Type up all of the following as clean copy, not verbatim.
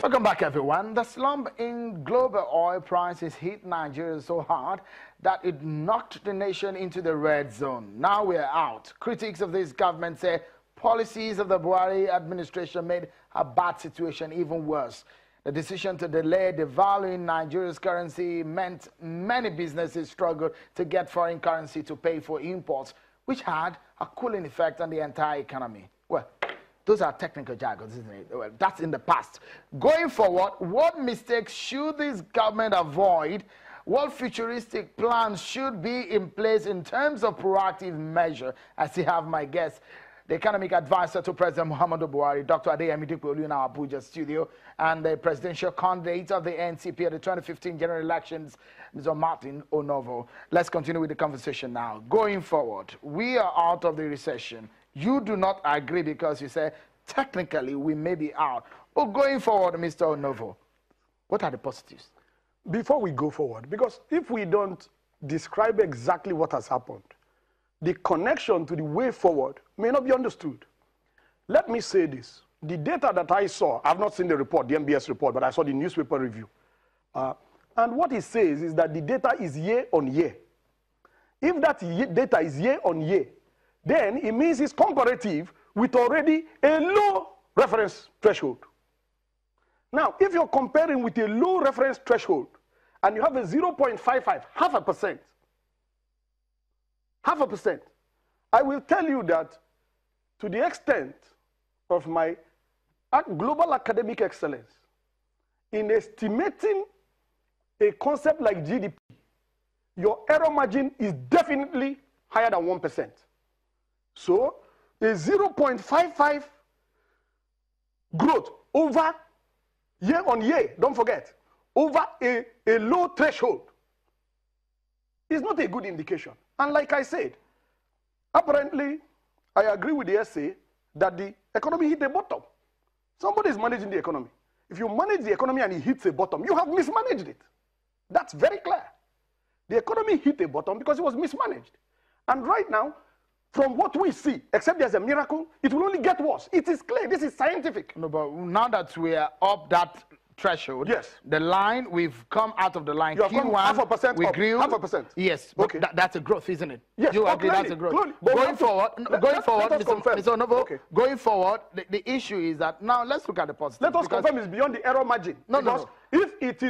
Welcome back, everyone. The slump in global oil prices hit Nigeria so hard that it knocked the nation into the red zone. Now we're out. Critics of this government say policies of the Buhari administration made a bad situation even worse. The decision to delay devaluing Nigeria's currency meant many businesses struggled to get foreign currency to pay for imports, which had a cooling effect on the entire economy. Well, those are technical jargons, isn't it? Well, that's in the past. Going forward, what mistakes should this government avoid? What futuristic plans should be in place in terms of proactive measure? I still have my guest, the economic advisor to President Muhammadu Buhari, Dr. Adeyemi Dikpolu, in our Abuja studio, and the presidential candidate of the NCP at the 2015 general elections, Mr. Martin Onovo. Let's continue with the conversation now. Going forward, we are out of the recession. You do not agree because you say, technically, we may be out. But going forward, Mr. Onovo, what are the positives? Before we go forward, because if we don't describe exactly what has happened, the connection to the way forward may not be understood. Let me say this. The data that I saw, I've not seen the report, the MBS report, but I saw the newspaper review. And what it says is that the data is year on year. If that data is year on year, then it means it's comparative with already a low reference threshold. Now, if you're comparing with a low reference threshold and you have a 0.55, half a percent, I will tell you that to the extent of my global academic excellence in estimating a concept like GDP, your error margin is definitely higher than 1%. So, a 0.55 growth over year on year, don't forget, over a low threshold is not a good indication. And like I said, apparently, I agree with the essay that the economy hit a bottom. Somebody is managing the economy. If you manage the economy and it hits a bottom, you have mismanaged it. That's very clear. The economy hit a bottom because it was mismanaged. And right now, from what we see, except there's a miracle, it will only get worse. It is clear. This is scientific. No, but now that we are up that threshold, yes, the line, we've come out of the line. You have come half a percent we up, grew. half a percent. Yes, okay. That's a growth, isn't it? Yes, you agree that's a growth. Going forward, Mr. Onovo, okay, going forward, the issue is that now let's look at the positive. Let us confirm it's beyond the error margin. No. If it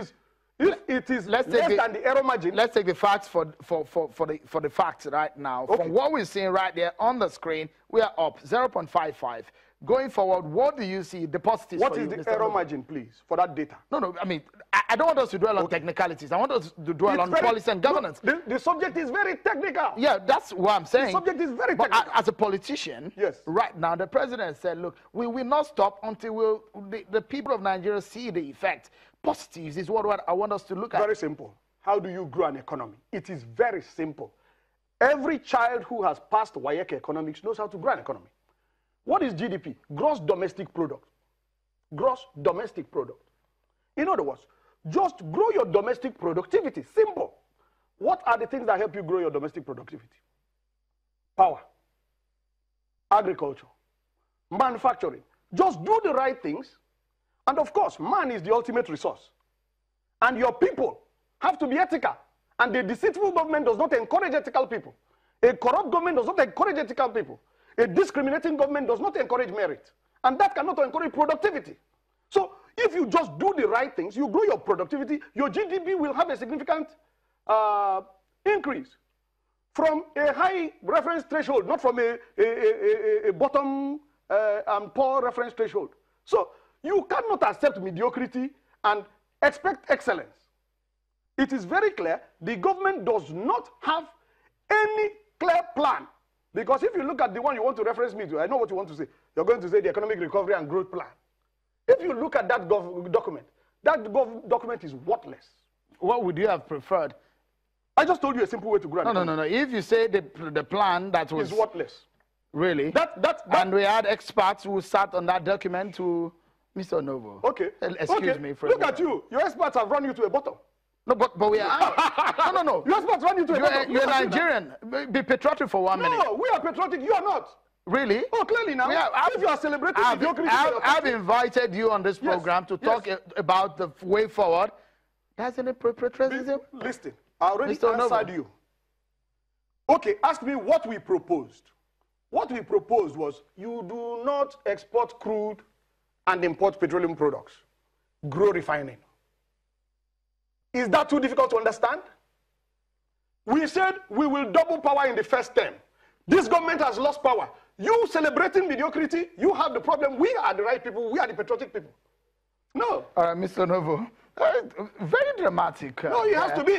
is less than the error margin. Let's take the facts for the facts right now. Okay. From what we're seeing right there on the screen, we are up 0.55. Going forward, what do you see the positives? What is the error margin, please, for that data? No. I mean, I don't want us to dwell on technicalities. I want us to dwell on policy and governance. The subject is very technical. Yeah, that's what I'm saying. The subject is very technical. But as a politician, yes, right now, the president said, look, we will not stop until the people of Nigeria see the effect. Positives is what I want us to look at. Very simple. How do you grow an economy? It is very simple. Every child who has passed WAEC economics knows how to grow an economy. What is GDP? Gross domestic product. Gross domestic product. In other words, just grow your domestic productivity. Simple. What are the things that help you grow your domestic productivity? Power, agriculture, manufacturing. Just do the right things. And of course, man is the ultimate resource. And your people have to be ethical. And the deceitful government does not encourage ethical people. A corrupt government does not encourage ethical people. A discriminating government does not encourage merit. And that cannot encourage productivity. So if you just do the right things, you grow your productivity, your GDP will have a significant increase from a high reference threshold, not from a bottom and poor reference threshold. So you cannot accept mediocrity and expect excellence. It is very clear the government does not have any clear plan. Because if you look at the one you want to reference me to, I know what you want to say. You're going to say the Economic Recovery and Growth Plan. If you look at that document, document is worthless. What would you have preferred? I just told you a simple way to grow an economy. No. If you say the plan that was... is worthless. Really? And we had experts who sat on that document to... Mr. Onovo. Okay. Excuse me for Look at you. Your experts have run you to a bottom. No, but we are. No. Your experts run you to a bottom. You're Nigerian. Be patriotic for 1 minute. No, we are patriotic. You are not. Really? Oh, clearly now. Yeah, if you are celebrating mediocrity, I've invited you on this program to talk about the way forward. That's an patriotism. Listen, I already Mr. answered Onovo. you. Okay, ask me what we proposed. What we proposed was you do not export crude and import petroleum products. Grow refining. Is that too difficult to understand? We said we will double power in the first term. This government has lost power. You celebrating mediocrity, you have the problem. We are the right people. We are the patriotic people. No. Mr. Onovo, very dramatic. No, it has to be.